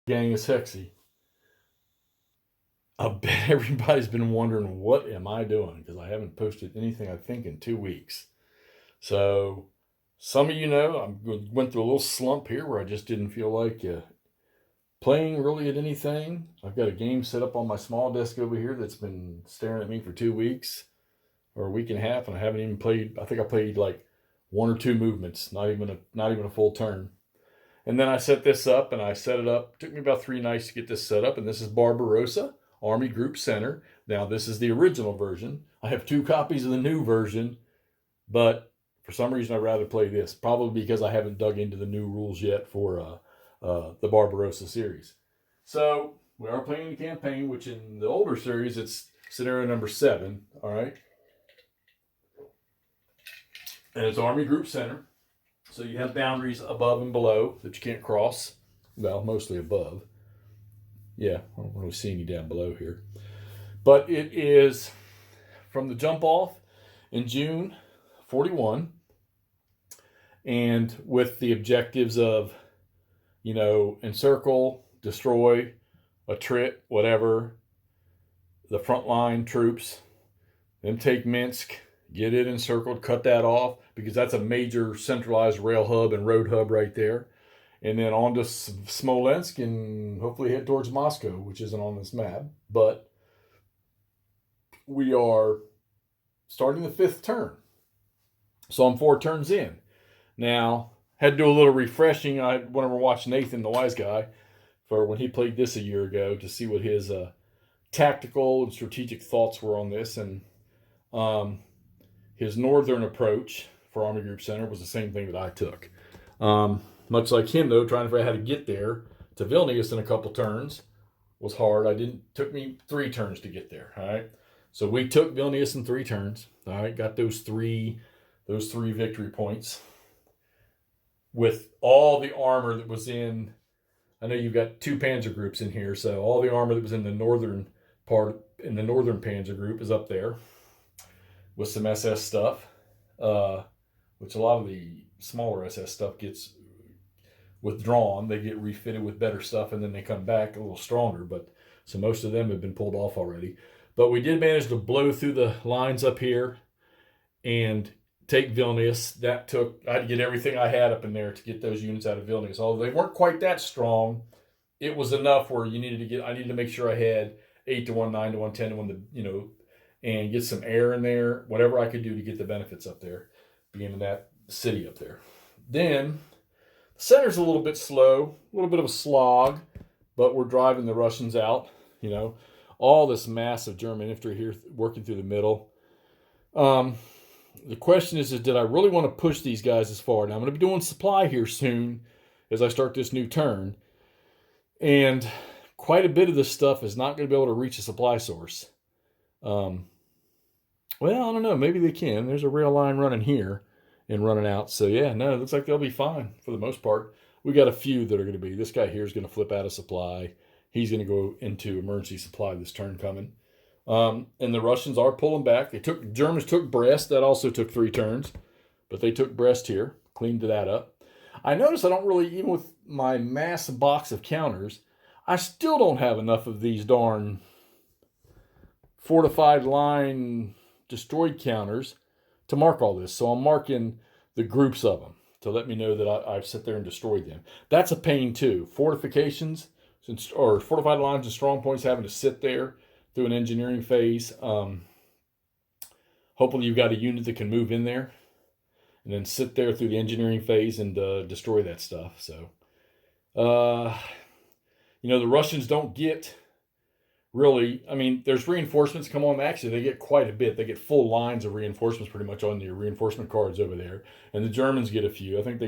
Gang is sexy. I bet everybody's been wondering what am I doing because I haven't posted anything I think in 2 weeks. So some of you know I went through a little slump here where I just didn't feel like playing really at anything. I've got a game set up on my small desk over here that's been staring at me for 2 weeks or a week and a half, and I haven't even played. I think I played like one or two movements, not even a full turn. And then I set this up and I set it up. It took me about 3 nights to get this set up. And this is Barbarossa, Army Group Center. Now, this is the original version. I have 2 copies of the new version, but for some reason I'd rather play this. Probably because I haven't dug into the new rules yet for the Barbarossa series. So we are playing the campaign, which in the older series, it's scenario number 7. All right. And it's Army Group Center. So you have boundaries above and below that you can't cross. Well, mostly above. Yeah, I don't really see any down below here. But it is from the jump off in June 41. And with the objectives of, encircle, destroy, attrit, whatever, the frontline troops, then take Minsk, get it encircled, cut that off, because that's a major centralized rail hub and road hub right there. And then on to Smolensk and hopefully head towards Moscow, which isn't on this map. But we are starting the 5th turn. So I'm 4 turns in. Now, had to do a little refreshing. I whenever watched Nathan, the wise guy, for when he played this a year ago to see what his tactical and strategic thoughts were on this. And his northern approach for Army Group Center was the same thing that I took. Much like him, though, trying to figure out how to get there to Vilnius in a couple turns was hard. Took me 3 turns to get there. All right, so we took Vilnius in 3 turns. All right, got those three victory points with all the armor that was in. I know you've got 2 panzer groups in here, so all the armor that was in the northern part, in the northern panzer group, is up there with some SS stuff, which a lot of the smaller SS stuff gets withdrawn. They get refitted with better stuff, and then they come back a little stronger. But so most of them have been pulled off already. But we did manage to blow through the lines up here and take Vilnius. I had to get everything I had up in there to get those units out of Vilnius. Although they weren't quite that strong, it was enough where I needed to make sure I had 8 to 1, 9 to 1, 10 to 1, and get some air in there, whatever I could do to get the benefits up there, being in that city up there. Then the center's a little bit slow, a little bit of a slog, but we're driving the Russians out. All this massive German infantry here working through the middle. The question is did I really want to push these guys as far? Now I'm going to be doing supply here soon as I start this new turn. And quite a bit of this stuff is not going to be able to reach a supply source. Well, I don't know. Maybe they can. There's a rail line running here and running out. So, yeah, no, it looks like they'll be fine for the most part. We got a few that are going to be. This guy here is going to flip out of supply. He's going to go into emergency supply this turn coming. And the Russians are pulling back. Germans took Brest. That also took 3 turns. But they took Brest here, cleaned that up. I notice I don't really, even with my mass box of counters, I still don't have enough of these darn fortified line destroyed counters to mark all this. So I'm marking the groups of them to let me know that I've sat there and destroyed them. That's a pain too. Fortifications or fortified lines and strong points having to sit there through an engineering phase. Hopefully you've got a unit that can move in there and then sit there through the engineering phase and destroy that stuff. So, the Russians don't get really, there's reinforcements come on. Actually, they get quite a bit. They get full lines of reinforcements pretty much on the reinforcement cards over there. And the Germans get a few. I think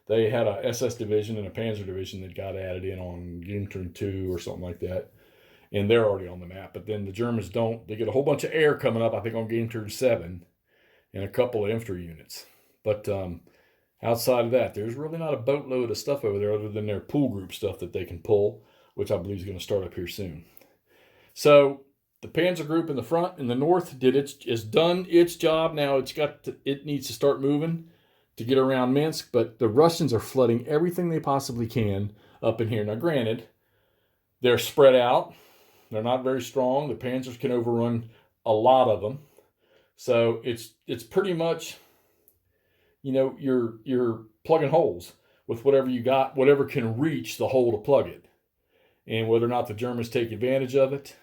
they had a SS division and a Panzer division that got added in on Gintern 2 or something like that. And they're already on the map. But then the Germans don't. They get a whole bunch of air coming up, I think, on Gintern 7 and a couple of infantry units. But outside of that, there's really not a boatload of stuff over there other than their pool group stuff that they can pull, which I believe is going to start up here soon. So the Panzer Group in the front, in the north, has done its job. Now it needs to start moving to get around Minsk. But the Russians are flooding everything they possibly can up in here. Now, granted, They're spread out. They're not very strong. The Panzers can overrun a lot of them. So it's pretty much, you're plugging holes with whatever you got, whatever can reach the hole to plug it. And whether or not the Germans take advantage of it,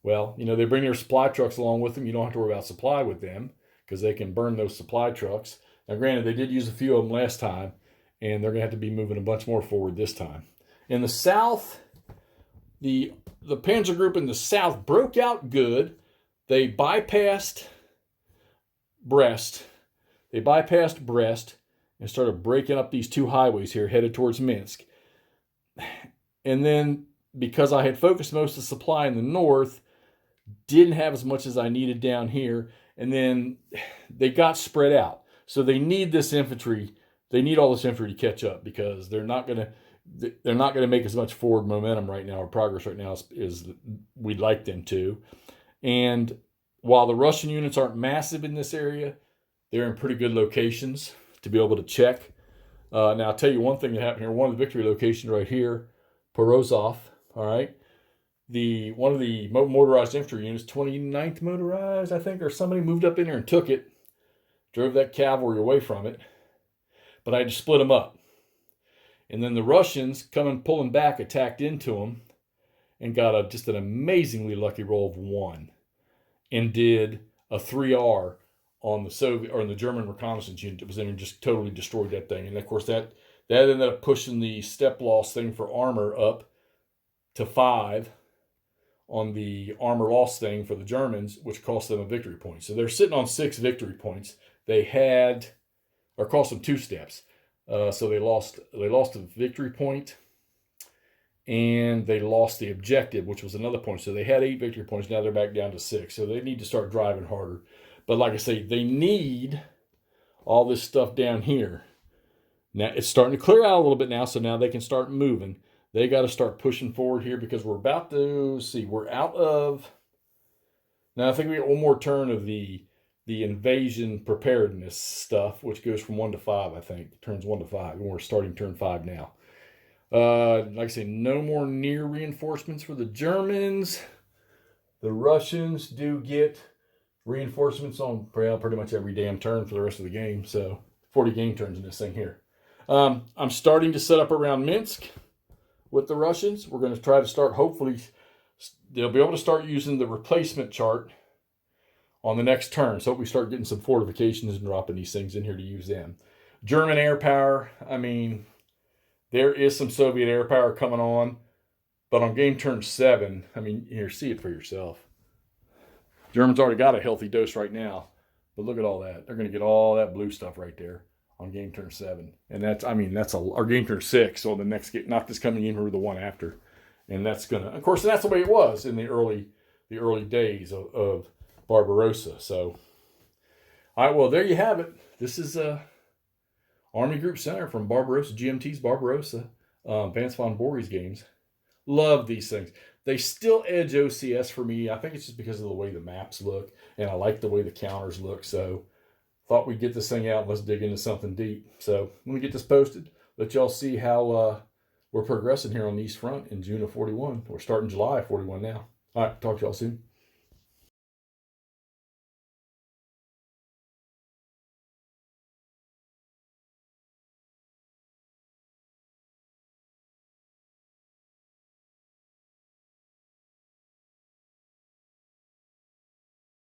well, they bring their supply trucks along with them. You don't have to worry about supply with them because they can burn those supply trucks. Now, granted, they did use a few of them last time, and they're going to have to be moving a bunch more forward this time. In the south, the Panzer Group in the south broke out good. They bypassed Brest. And started breaking up these two highways here headed towards Minsk. And then, because I had focused most of the supply in the north, didn't have as much as I needed down here. And then they got spread out. So they need this infantry. They need all this infantry to catch up because they're not going to make as much forward momentum right now or progress right now as we'd like them to. And while the Russian units aren't massive in this area, they're in pretty good locations to be able to check. Now, I'll tell you one thing that happened here. One of the victory locations right here, Porozov, all right? One of the motorized infantry units, 29th motorized, I think, or somebody moved up in there and took it, drove that cavalry away from it. But I had to split them up. And then the Russians, pulling back, attacked into them and got just an amazingly lucky roll of 1 and did a 3R on the German reconnaissance unit that was in and just totally destroyed that thing. And of course that ended up pushing the step loss thing for armor up to 5 on the armor loss thing for the Germans, which cost them a victory point. So they're sitting on 6 victory points. Cost them 2 steps. So they lost a victory point and they lost the objective, which was another point. So they had 8 victory points. Now they're back down to 6. So they need to start driving harder. But like I say, they need all this stuff down here. Now it's starting to clear out a little bit now, so now they can start moving. They got to start pushing forward here because we're about to see. We're out of. Now I think we get one more turn of the invasion preparedness stuff, which goes from 1 to 5. I think turns 1 to 5, and we're starting turn 5 now. Like I say, no more near reinforcements for the Germans. The Russians do get reinforcements on pretty much every damn turn for the rest of the game. So 40 game turns in this thing here. I'm starting to set up around Minsk with the Russians. We're going to try to start, hopefully, they'll be able to start using the replacement chart on the next turn. So we start getting some fortifications and dropping these things in here to use them. German air power, there is some Soviet air power coming on. But on game turn 7, here, see it for yourself. Germans already got a healthy dose right now. But look at all that. They're going to get all that blue stuff right there on game turn 7. And that's our game turn 6. So the next game, not this coming game or the one after. And that's going to, of course, that's the way it was in the early days of Barbarossa. So, all right, well, there you have it. This is Army Group Center from Barbarossa, GMT's Barbarossa, Vance von Borries games. Love these things. They still edge OCS for me. I think it's just because of the way the maps look, and I like the way the counters look. So, thought we'd get this thing out and let's dig into something deep. So, let me get this posted. Let y'all see how we're progressing here on the East Front in June of 41. We're starting July of 41 now. All right, talk to y'all soon.